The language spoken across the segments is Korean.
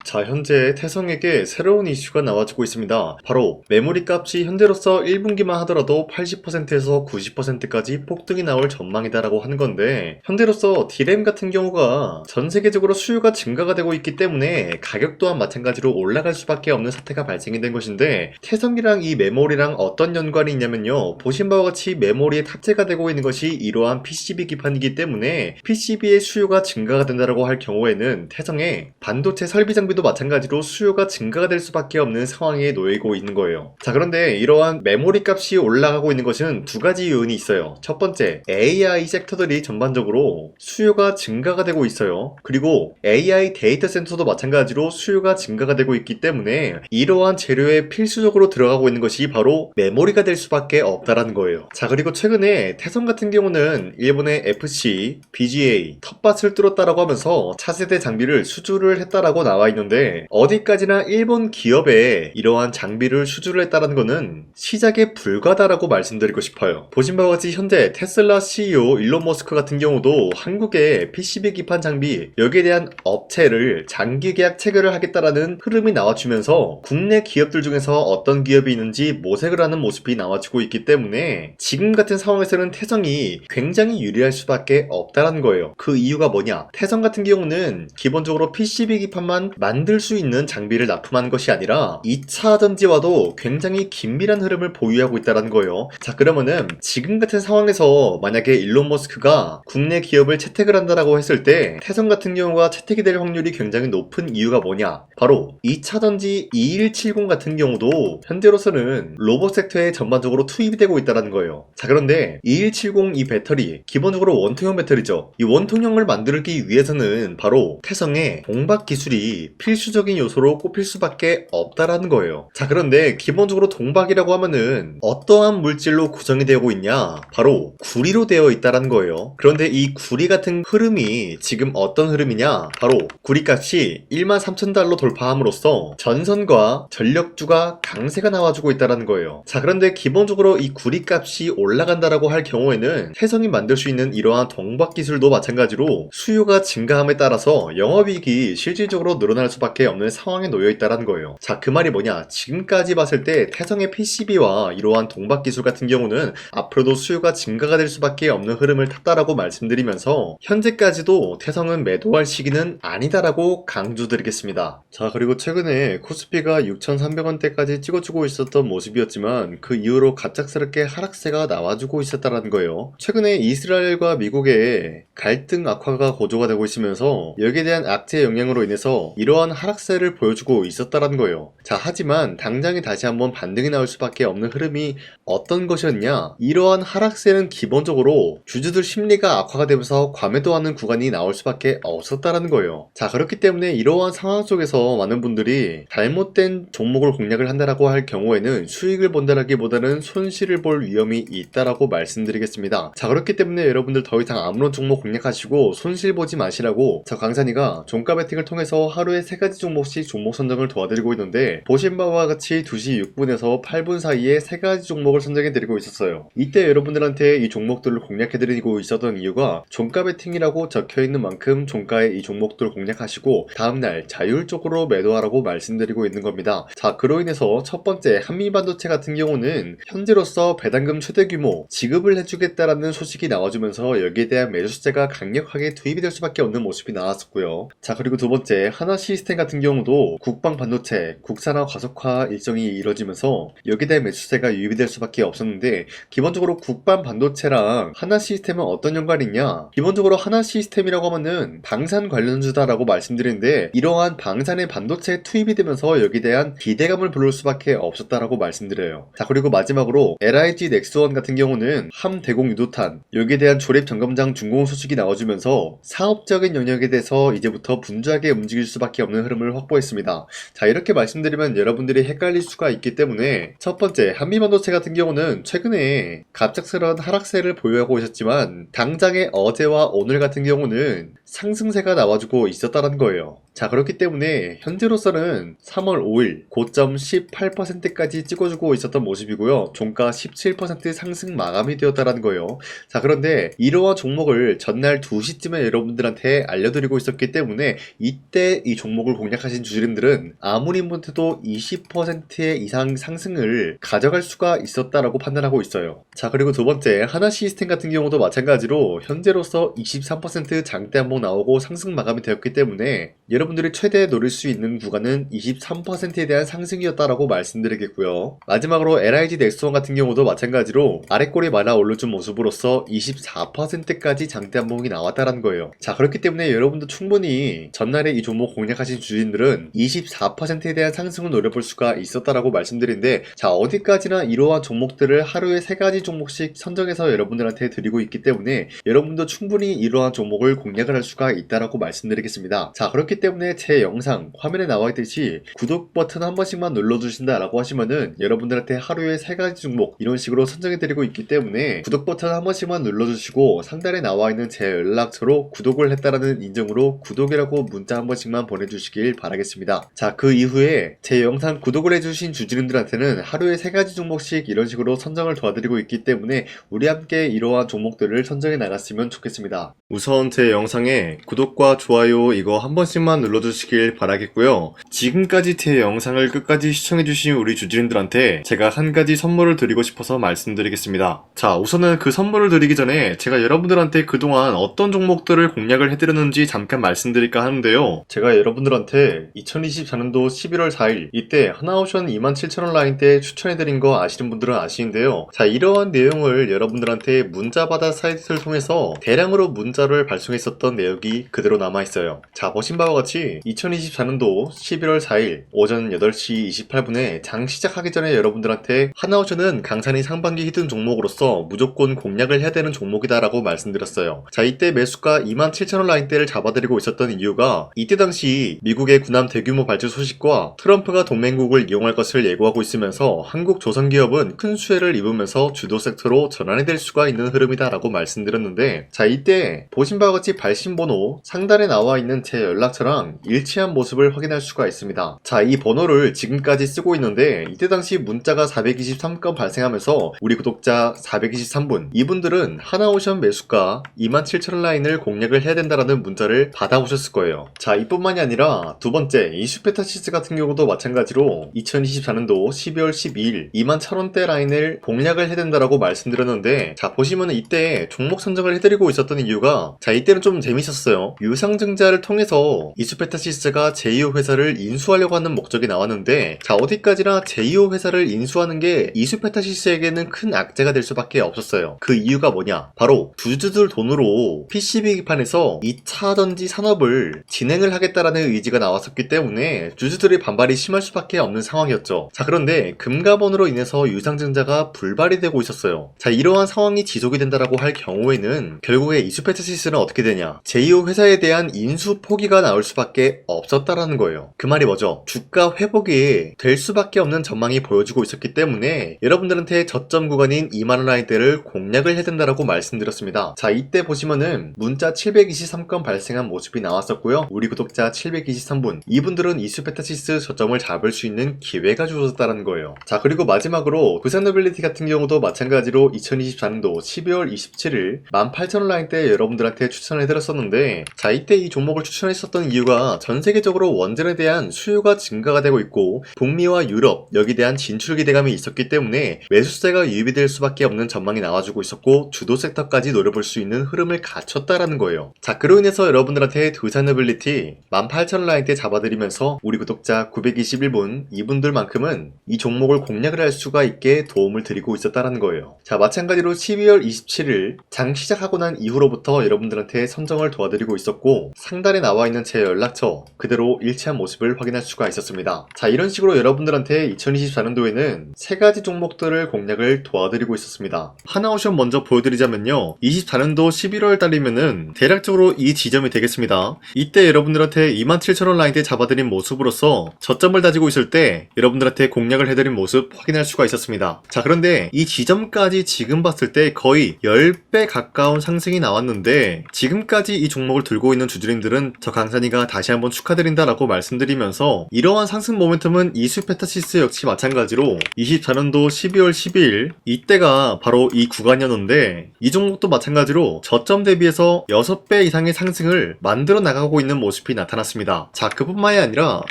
자, 현재 태성에게 새로운 이슈가 나와주고 있습니다. 바로 메모리 값이 현재로서 1분기만 하더라도 80%에서 90%까지 폭등이 나올 전망이다라고 하는 건데, 현재로서 D램 같은 경우가 전 세계적으로 수요가 증가가 되고 있기 때문에 가격 또한 마찬가지로 올라갈 수밖에 없는 사태가 발생이 된 것인데, 태성이랑 이 메모리랑 어떤 연관이 있냐면요, 보신 바와 같이 메모리에 탑재가 되고 있는 것이 이러한 PCB 기판이기 때문에 PCB의 수요가 증가가 된다고 할 경우에는 태성의 반도체 설비 장비도 마찬가지로 수요가 증가가 될 수밖에 없는 상황에 놓이고 있는 거예요. 자, 그런데 이러한 메모리 값이 올라가고 있는 것은 두 가지 요인이 있어요. 첫 번째, AI 섹터들이 전반적으로 수요가 증가가 되고 있어요. 그리고 AI 데이터 센터도 마찬가지로 수요가 증가가 되고 있기 때문에 이러한 재료에 필수적으로 들어가고 있는 것이 바로 메모리가 될 수밖에 없다라는 거예요. 자, 그리고 최근에 태성 같은 경우는 일본의 FC, BGA, 텃밭을 뚫었다라고 하면서 차세대 장비를 수주를 했다라고 나와 있는데, 어디까지나 일본 기업에 이러한 장비를 수주를 했다는 것은 시작에 불과하다라고 말씀드리고 싶어요. 보신 바와 같이 현재 테슬라 CEO 일론 머스크 같은 경우도 한국의 PCB 기판 장비 여기에 대한 업체를 장기 계약 체결을 하겠다라는 흐름이 나와주면서 국내 기업들 중에서 어떤 기업이 있는지 모색을 하는 모습이 나와주고 있기 때문에 지금 같은 상황에서는 태성이 굉장히 유리할 수밖에 없다라는 거예요. 그 이유가 뭐냐? 태성 같은 경우는 기본적으로 PCB 기판만 만들 수 있는 장비를 납품하는 것이 아니라 2차 전지와도 굉장히 긴밀한 흐름을 보유하고 있다는 거예요. 자, 그러면은 지금 같은 상황에서 만약에 일론 머스크가 국내 기업을 채택을 한다라고 했을 때 태성 같은 경우가 채택이 될 확률이 굉장히 높은 이유가 뭐냐? 바로 2차 전지 2170 같은 경우도 현재로서는 로봇 섹터에 전반적으로 투입이 되고 있다는 거예요. 자, 그런데 2170 이 배터리 기본적으로 원통형 배터리죠. 이 원통형을 만들기 위해서는 바로 태성의 동박 기술이 필수적인 요소로 꼽힐 수밖에 없다라는 거예요. 자, 그런데 기본적으로 동박이라고 하면은 어떠한 물질로 구성이 되고 있냐? 바로 구리로 되어 있다라는 거예요. 그런데 이 구리 같은 흐름이 지금 어떤 흐름이냐? 바로 구리값이 13,000달러 돌파함으로써 전선과 전력주가 강세가 나와주고 있다라는 거예요. 자, 그런데 기본적으로 이 구리값이 올라간다라고 할 경우에는 태성이 만들 수 있는 이러한 동박 기술도 마찬가지로 수요가 증가함에 따라서 영업이익이 실질적으로 늘어날 수밖에 없는 상황에 놓여 있다는 거예요. 자, 그 말이 뭐냐? 지금까지 봤을 때 태성의 PCB와 이러한 동박 기술 같은 경우는 앞으로도 수요가 증가가 될 수밖에 없는 흐름을 탔다라고 말씀드리면서 현재까지도 태성은 매도할 시기는 아니다라고 강조드리겠습니다. 자, 그리고 최근에 코스피가 6,300원대까지 찍어주고 있었던 모습이었지만 그 이후로 갑작스럽게 하락세가 나와주고 있었다는 거예요. 최근에 이스라엘과 미국의 갈등 악화가 고조가 되고 있으면서 여기에 대한 악재 영향으로 인해서 이러한 하락세를 보여주고 있었다는 거예요. 자, 하지만 당장에 다시 한번 반등이 나올 수밖에 없는 흐름이 어떤 것이었냐? 이러한 하락세는 기본적으로 주주들 심리가 악화가 되면서 과매도하는 구간이 나올 수밖에 없었다는 거예요. 자, 그렇기 때문에 이러한 상황 속에서 많은 분들이 잘못된 종목을 공략을 한다라고 할 경우에는 수익을 본다라기보다는 손실을 볼 위험이 있다라고 말씀드리겠습니다. 자, 그렇기 때문에 여러분들 더 이상 아무런 종목 공략하시고 손실 보지 마시라고 저 강산이가 종가 베팅을 통해서 하루에 3가지 종목씩 종목 선정을 도와드리고 있는데, 보신 바와 같이 2시 6분에서 8분 사이에 3가지 종목을 선정해 드리고 있었어요. 이때 여러분들한테 이 종목들을 공략해 드리고 있었던 이유가 종가 베팅이라고 적혀 있는 만큼 종가에 이 종목들을 공략하시고 다음날 자율적으로 매도하라고 말씀드리고 있는 겁니다. 자, 그로 인해서 첫 번째 한미반도체 같은 경우는 현재로서 배당금 최대 규모 지급을 해주겠다라는 소식이 나와주면서 여기에 대한 매수세가 강력하게 투입이 될 수밖에 없는 모습이 나왔었고요. 자, 그리고 두 번째 하나 시스템 같은 경우도 국방 반도체 국산화 가속화 일정이 이뤄지면서 여기에 대한 매수세가 유입이 될 수밖에 없었는데, 기본적으로 국방 반도체랑 하나 시스템은 어떤 연관이 있냐? 기본적으로 하나 시스템이라고 하면은 방산 관련주다라고 말씀드리는데, 이러한 방산의 반도체에 투입이 되면서 여기에 대한 기대감을 부를 수밖에 없었다라고 말씀드려요. 자, 그리고 마지막으로 LIG 넥스원 같은 경우는 함대공 유도탄 여기에 대한 조립 점검장 준공 소식이 나와주면서 사업적인 영역에 대해서 이제부터 분주하게 움직일 수밖에 없는 흐름을 확보했습니다. 자, 이렇게 말씀드리면 여러분들이 헷갈릴 수가 있기 때문에 첫 번째 한미반도체 같은 경우는 최근에 갑작스러운 하락세를 보유하고 있었지만 당장의 어제와 오늘 같은 경우는 상승세가 나와주고 있었다는 거예요. 자, 그렇기 때문에 현재로서는 3월 5일 고점 18%까지 찍어주고 있었던 모습이고요. 종가 17% 상승 마감이 되었다라는 거예요. 자, 그런데 이러한 종목을 전날 2시쯤에 여러분들한테 알려드리고 있었기 때문에 이때 이 종목을 공략하신 주주님들은 아무리 못해도 20% 이상 상승을 가져갈 수가 있었다라고 판단하고 있어요. 자, 그리고 두 번째 하나 시스템 같은 경우도 마찬가지로 현재로서 23% 장대 한번 나오고 상승 마감이 되었기 때문에 여러분들이 최대 노릴 수 있는 구간은 23%에 대한 상승이었다라고 말씀드리겠고요. 마지막으로 LIG 넥스원 같은 경우도 마찬가지로 아래꼬리 많아 올려준 모습으로서 24%까지 장대 한봉이 나왔다라는 거예요. 자, 그렇기 때문에 여러분도 충분히 전날에 이 종목 공략하신 주인들은 24%에 대한 상승을 노려볼 수가 있었다라고 말씀드린데, 자, 어디까지나 이러한 종목들을 하루에 3가지 종목씩 선정해서 여러분들한테 드리고 있기 때문에 여러분도 충분히 이러한 종목을 공략을 할 수가 있다라고 말씀드리겠습니다. 자, 그렇기 때문에 제 영상 화면에 나와 있듯이 구독 버튼 한 번씩만 눌러주신다라고 하시면은 여러분들한테 하루에 3가지 종목 이런 식으로 선정해드리고 있기 때문에 구독 버튼 한 번씩만 눌러주시고 상단에 나와 있는 제 연락처로 구독을 했다라는 인증으로 구독이라고 문자 한 번씩만 보내주시길 바라겠습니다. 자, 그 이후에 제 영상 구독을 해주신 주주님들한테는 하루에 3가지 종목씩 이런 식으로 선정을 도와드리고 있기 때문에 우리 함께 이러한 종목들을 선정해 나갔으면 좋겠습니다. 우선 제 영상에 구독과 좋아요 이거 한 번씩만 눌러주시길 바라겠고요. 지금까지 제 영상을 끝까지 시청해주신 우리 주주님들한테 제가 한 가지 선물을 드리고 싶어서 말씀드리겠습니다. 자, 우선은 그 선물을 드리기 전에 제가 여러분들한테 그동안 어떤 종목들을 공략을 해드렸는지 잠깐 말씀드릴까 하는데요. 제가 여러분들한테 2024년도 11월 4일 이때 하나오션 27,000원 라인대 추천해드린 거 아시는 분들은 아시는데요. 자, 이러한 내용을 여러분들한테 문자받아 사이트를 통해서 대량으로 문자를 발송했었던 내역이 그대로 남아있어요. 자, 보신 바와 같이 2024년도 11월 4일 오전 8시 28분에 장 시작하기 전에 여러분들한테 하나오션은 강산이 상반기 히든 종목으로서 무조건 공략을 해야 되는 종목이다 라고 말씀드렸어요. 자, 이때 매수가 27,000원 라인대를 잡아드리고 있었던 이유가 이때 당시 미국의 군함 대규모 발주 소식과 트럼프가 동맹국을 이용할 것을 예고하고 있으면서 한국 조선기업은 큰 수혜를 입으면서 주도 섹터로 전환이 될 수가 있는 흐름이다 라고 말씀드렸는데, 자, 이때 보신 바와 같이 발신번호 상단에 나와 있는 제 연락처랑 일치한 모습을 확인할 수가 있습니다. 자, 이 번호를 지금까지 쓰고 있는데 이때 당시 문자가 423건 발생하면서 우리 구독자 423분 이분들은 하나오션 매수가 27,000원 라인을 공략을 해야 된다라는 문자를 받아오셨을 거예요. 자, 이뿐만이 아니라 두 번째 이슈페타시스 같은 경우도 마찬가지로 2024년도 12월 12일 21,000원대 라인을 공략을 해야 된다라고 말씀드렸는데, 자, 보시면 이때 종목 선정을 해드리고 있었던 이유가, 자, 이때는 좀 재밌었어요. 유상증자를 통해서 이슈페타시스가 제2호 회사를 인수하려고 하는 목적이 나왔는데, 자, 어디까지나 제2호 회사를 인수하는 게 이슈페타시스에게는 큰 악재가 될 수밖에 없었어요. 그 이유가 뭐냐? 바로 주주들 돈으로 PCB기판에서 2차 전지 산업을 진행을 하겠다라는 의지가 나왔었기 때문에 주주들의 반발이 심할 수밖에 없는 상황이었죠. 자, 그런데 금가번으로 인해서 유상증자가 불발이 되고 있었어요. 자, 이러한 상황이 지속이 된다라고 할 경우에는 결국에 이슈페타시스는 어떻게 되냐? 제2호 회사에 대한 인수 포기가 나올 수밖에 없었다라는 거예요. 그 말이 뭐죠? 주가 회복이 될 수밖에 없는 전망이 보여지고 있었기 때문에 여러분들한테 저점 구간인 2만원 라인대를 공략을 해야 된다라고 말씀드렸습니다. 자, 이때 보시면은 문자 723건 발생한 모습이 나왔었고요. 우리 구독자 723분 이분들은 이슈페타시스 저점을 잡을 수 있는 기회가 주어졌다는 거예요. 자, 그리고 마지막으로 부산노빌리티 같은 경우도 마찬가지로 2024년도 12월 27일 18,000원 라인대 여러분들한테 추천해드렸었는데, 자, 이때 이 종목을 추천했었던 이유가 전 세계적으로 원전에 대한 수요가 증가가 되고 있고 북미와 유럽 여기에 대한 진출 기대감이 있었기 때문에 매수세가 유입이 될 수밖에 없는 전망이 나와주고 있었고 주도 섹터까지 노려볼 수 있는 흐름을 갖췄다라는 거예요. 자, 그로 인해서 여러분들한테 두산노빌리티 18,000원 라인대 잡아드리면서 우리 구독자 921분 이분들만큼은 이 종목을 공략을 할 수가 있게 도움을 드리고 있었다라는 거예요. 자, 마찬가지로 12월 27일 장 시작하고 난 이후로부터 여러분들한테 선정을 도와드리고 있었고 상단에 나와 있는 제 연락처 그대로 일치한 모습을 확인할 수가 있었습니다. 자, 이런 식으로 여러분들한테 2024년도에는 3가지 종목들을 공략을 도와드리고 있었습니다. 하나오션 먼저 보여드리자면요, 24년도 11월 달이면은 대략적으로 이 지점이 되겠습니다. 이때 여러분들한테 27,000원 라인대 잡아드린 모습으로서 저점을 다지고 있을 때 여러분들한테 공략을 해드린 모습 확인할 수가 있었습니다. 자, 그런데 이 지점까지 지금 봤을 때 거의 10배 가까운 상승이 나왔는데 지금까지 이 종목을 들고 있는 주주님들은 저 강산이가 다시 한번 축하드린다라고 말씀드리면서 이러한 상승 모멘텀은 이수페타시스 역시 마찬가지로 24년도 12월 12일 이때가 바로 이 구간이었는데 이 종목도 마찬가지로 저점 대비해서 6배 이상의 상승을 만들어 나가고 있는 모습이 나타났습니다. 자, 그뿐만이 아니라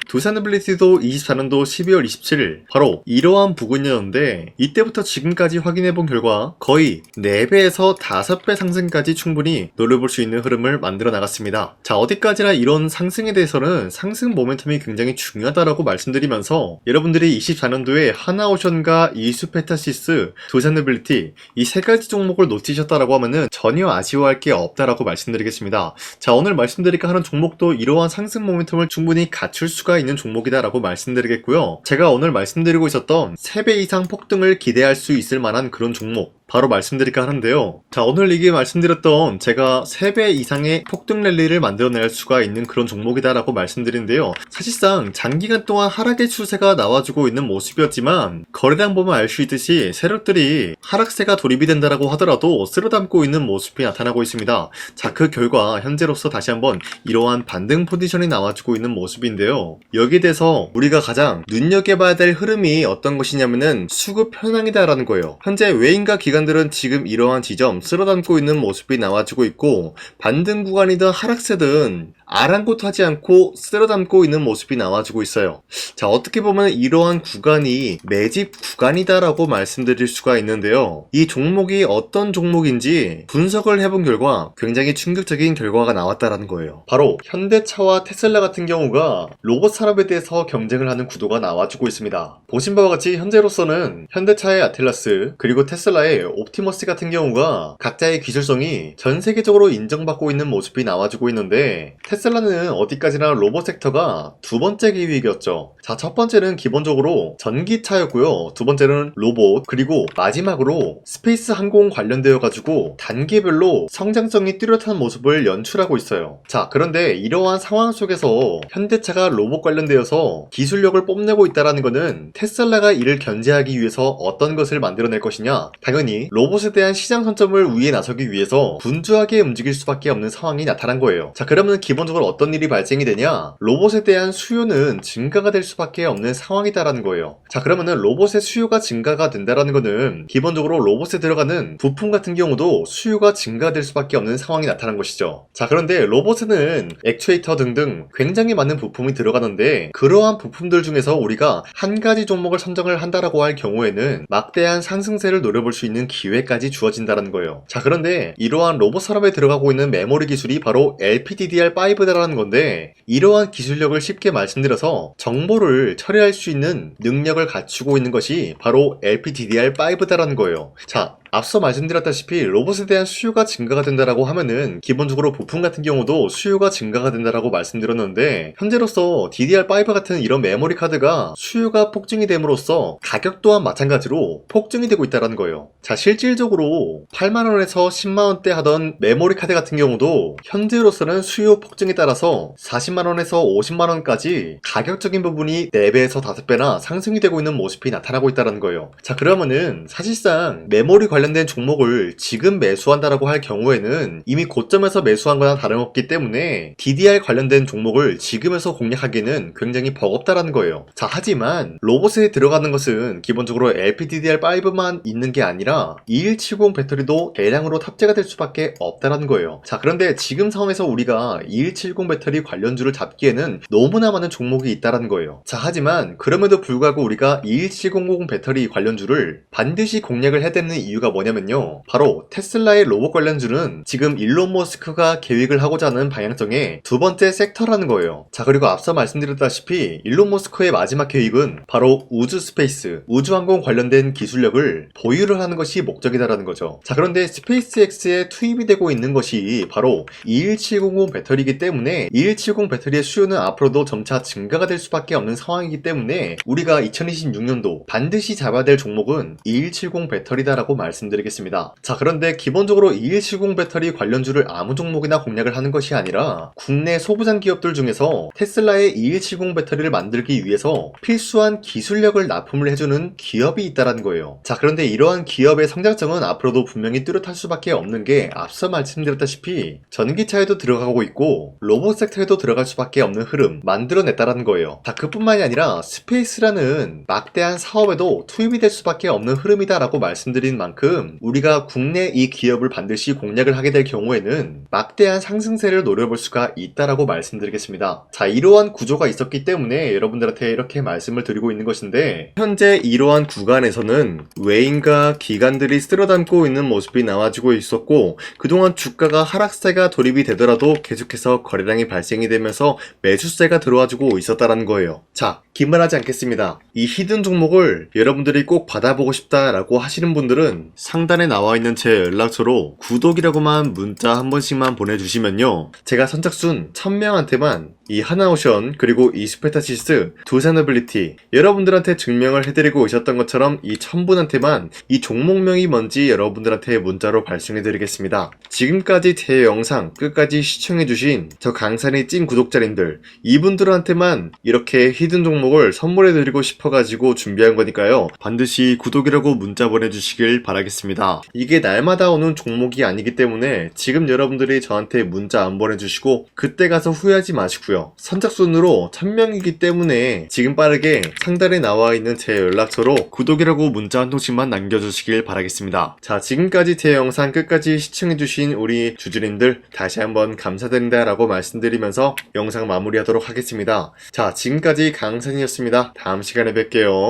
두산빌리티도 24년도 12월 27일 바로 이러한 부근이었는데 이때부터 지금까지 확인해본 결과 거의 4배에서 5배 상승까지 충분히 노려볼 수 있는 흐름을 만들어 나갔습니다. 자, 어디까지나 이런 상승에 대해서는 상승 모멘텀이 굉장히 중요하다라고 말씀드리면서 여러분들이 24년도에 하나오션과 이수페타시스, 두산빌리티 이 3가지 종목을 놓치셨다라고 하면은 전혀 아쉬워할 게 없다라고 말씀드리겠습니다. 자, 오늘 말씀드릴까 하는 종목도 이러한 상승 모멘텀을 충분히 갖출 수가 있는 종목이다라고 말씀드리겠고요. 제가 오늘 말씀드리고 있었던 3배 이상 폭등을 기대할 수 있을 만한 그런 종목 바로 말씀드릴까 하는데요. 자, 오늘 이게 말씀드렸던 제가 3배 이상의 폭등 랠리를 만들어낼 수가 있는 그런 종목이다라고 말씀드리는데요. 사실상 장기간 동안 하락의 추세가 나와주고 있는 모습이었지만 거래량 보면 알 수 있듯이 세력들이 하락세가 돌입이 된다라고 하더라도 쓸어담고 있는 모습이 나타나고 있습니다. 자, 그 결과 현재로서 다시 한번 이러한 반등 포지션이 나와주고 있는 모습인데요. 여기에 대해서 우리가 가장 눈여겨봐야 될 흐름이 어떤 것이냐면은 수급 현황이다라는 거예요. 현재 외인과 기관들은 지금 이러한 지점 쓸어담고 있는 모습이 나와주고 있고 반등 구간이든 하락세든 아랑곳하지 않고 쓸어담고 있는 모습이 나와주고 있어요. 자, 어떻게 보면 이러한 구간이 매집 구간이다라고 말씀드릴 수가 있는데요. 이 종목이 어떤 종목인지 분석을 해본 결과 굉장히 충격적인 결과가 나왔다라는 거예요. 바로 현대차와 테슬라 같은 경우가 로봇 산업에 대해서 경쟁을 하는 구도가 나와주고 있습니다. 보신 바와 같이 현재로서는 현대차의 아틀라스 그리고 테슬라의 옵티머스 같은 경우가 각자의 기술성이 전 세계적으로 인정받고 있는 모습이 나와주고 있는데 테슬라는 어디까지나 로봇 섹터가 두 번째 기획이었죠. 자, 첫 번째는 기본적으로 전기차였고요. 두 번째는 로봇, 그리고 마지막으로 스페이스 항공 관련되어 가지고 단계별로 성장성이 뚜렷한 모습을 연출하고 있어요. 자, 그런데 이러한 상황 속에서 현대차가 로봇 관련되어서 기술력을 뽐내고 있다는 것은 테슬라가 이를 견제하기 위해서 어떤 것을 만들어낼 것이냐? 당연히 로봇에 대한 시장 선점을 위해 나서기 위해서 분주하게 움직일 수밖에 없는 상황이 나타난 거예요. 자, 그러면 기본적으로 어떤 일이 발생이 되냐? 로봇에 대한 수요는 증가가 될 수밖에 없는 상황이다라는 거예요. 자, 그러면은 로봇의 수요가 증가가 된다라는 거는 기본적으로 로봇에 들어가는 부품 같은 경우도 수요가 증가될 수밖에 없는 상황이 나타난 것이죠. 자, 그런데 로봇에는 액추에이터 등등 굉장히 많은 부품이 들어가는데 그러한 부품들 중에서 우리가 한 가지 종목을 선정을 한다라고 할 경우에는 막대한 상승세를 노려볼 수 있는 기회까지 주어진다는 거예요. 자, 그런데 이러한 로봇 산업에 들어가고 있는 메모리 기술이 바로 LPDDR5다라는 건데 이러한 기술력을 쉽게 말씀드려서 정보를 처리할 수 있는 능력을 갖추고 있는 것이 바로 LPDDR5다라는 거예요. 자, 앞서 말씀드렸다시피 로봇에 대한 수요가 증가가 된다라고 하면은 기본적으로 부품 같은 경우도 수요가 증가가 된다라고 말씀드렸는데 현재로서 DDR5 같은 이런 메모리 카드가 수요가 폭증이 됨으로써 가격 또한 마찬가지로 폭증이 되고 있다는 거예요. 자, 실질적으로 8만원에서 10만원대 하던 메모리 카드 같은 경우도 현재로서는 수요 폭증에 따라서 40만원에서 50만원까지 가격적인 부분이 4배에서 5배나 상승이 되고 있는 모습이 나타나고 있다는 거예요. 자, 그러면은 사실상 메모리 관련된 종목을 지금 매수한다라고 할 경우에는 이미 고점에서 매수한 거나 다름없기 때문에 DDR 관련된 종목을 지금에서 공략하기는 굉장히 버겁다라는 거예요. 자, 하지만 로봇에 들어가는 것은 기본적으로 LPDDR5만 있는 게 아니라 2170 배터리도 대량으로 탑재가 될 수밖에 없다라는 거예요. 자, 그런데 지금 상황에서 우리가 2170 배터리 관련주를 잡기에는 너무나 많은 종목이 있다라는 거예요. 자, 하지만 그럼에도 불구하고 우리가 21700 배터리 관련주를 반드시 공략을 해야 되는 이유가 뭐냐면요, 바로 테슬라의 로봇 관련주는 지금 일론 머스크가 계획을 하고자 하는 방향성의 두 번째 섹터라는 거예요. 자, 그리고 앞서 말씀드렸다시피 일론 머스크의 마지막 계획은 바로 우주 스페이스, 우주항공 관련된 기술력을 보유를 하는 것이 목적이다라는 거죠. 자, 그런데 스페이스X에 투입이 되고 있는 것이 바로 21700 배터리이기 때문에 21700 배터리의 수요는 앞으로도 점차 증가가 될 수밖에 없는 상황이기 때문에 우리가 2026년도 반드시 잡아야 될 종목은 2170 배터리다라고 말씀드립니다. 말씀드리겠습니다. 자, 그런데 기본적으로 2170 배터리 관련주를 아무 종목이나 공략을 하는 것이 아니라 국내 소부장 기업들 중에서 테슬라의 2170 배터리를 만들기 위해서 필수한 기술력을 납품을 해주는 기업이 있다는 거예요. 자, 그런데 이러한 기업의 성장성은 앞으로도 분명히 뚜렷할 수밖에 없는 게 앞서 말씀드렸다시피 전기차에도 들어가고 있고 로봇 섹터에도 들어갈 수밖에 없는 흐름 만들어냈다라는 거예요. 자, 그뿐만이 아니라 스페이스라는 막대한 사업에도 투입이 될 수밖에 없는 흐름이다라고 말씀드린 만큼 우리가 국내 이 기업을 반드시 공략을 하게 될 경우에는 막대한 상승세를 노려볼 수가 있다라고 말씀드리겠습니다. 자, 이러한 구조가 있었기 때문에 여러분들한테 이렇게 말씀을 드리고 있는 것인데, 현재 이러한 구간에서는 외인과 기관들이 쓸어담고 있는 모습이 나와지고 있었고, 그동안 주가가 하락세가 돌입이 되더라도 계속해서 거래량이 발생이 되면서 매수세가 들어와주고 있었다는 거예요. 자, 기만하지 않겠습니다. 이 히든 종목을 여러분들이 꼭 받아보고 싶다라고 하시는 분들은 상단에 나와 있는 제 연락처로 구독이라고만 문자 한 번씩만 보내주시면요, 제가 선착순 1000명한테만 이 하나오션 그리고 이 스페타시스 두산어빌리티 여러분들한테 증명을 해드리고 있었던 것처럼 이 1000분한테만 이 종목명이 뭔지 여러분들한테 문자로 발송해드리겠습니다. 지금까지 제 영상 끝까지 시청해주신 저 강산의 찐 구독자님들, 이분들한테만 이렇게 히든 종목을 선물해드리고 싶어가지고 준비한 거니까요, 반드시 구독이라고 문자 보내주시길 바라겠습니다. 이게 날마다 오는 종목이 아니기 때문에 지금 여러분들이 저한테 문자 안 보내주시고 그때 가서 후회하지 마시고요, 선착순으로 1000명이기 때문에 지금 빠르게 상단에 나와 있는 제 연락처로 구독이라고 문자 한 통씩만 남겨주시길 바라겠습니다. 자, 지금까지 제 영상 끝까지 시청해주신 우리 주주님들 다시 한번 감사드린다 라고 말씀드리면서 영상 마무리하도록 하겠습니다. 자, 지금까지 강산이었습니다. 다음 시간에 뵐게요.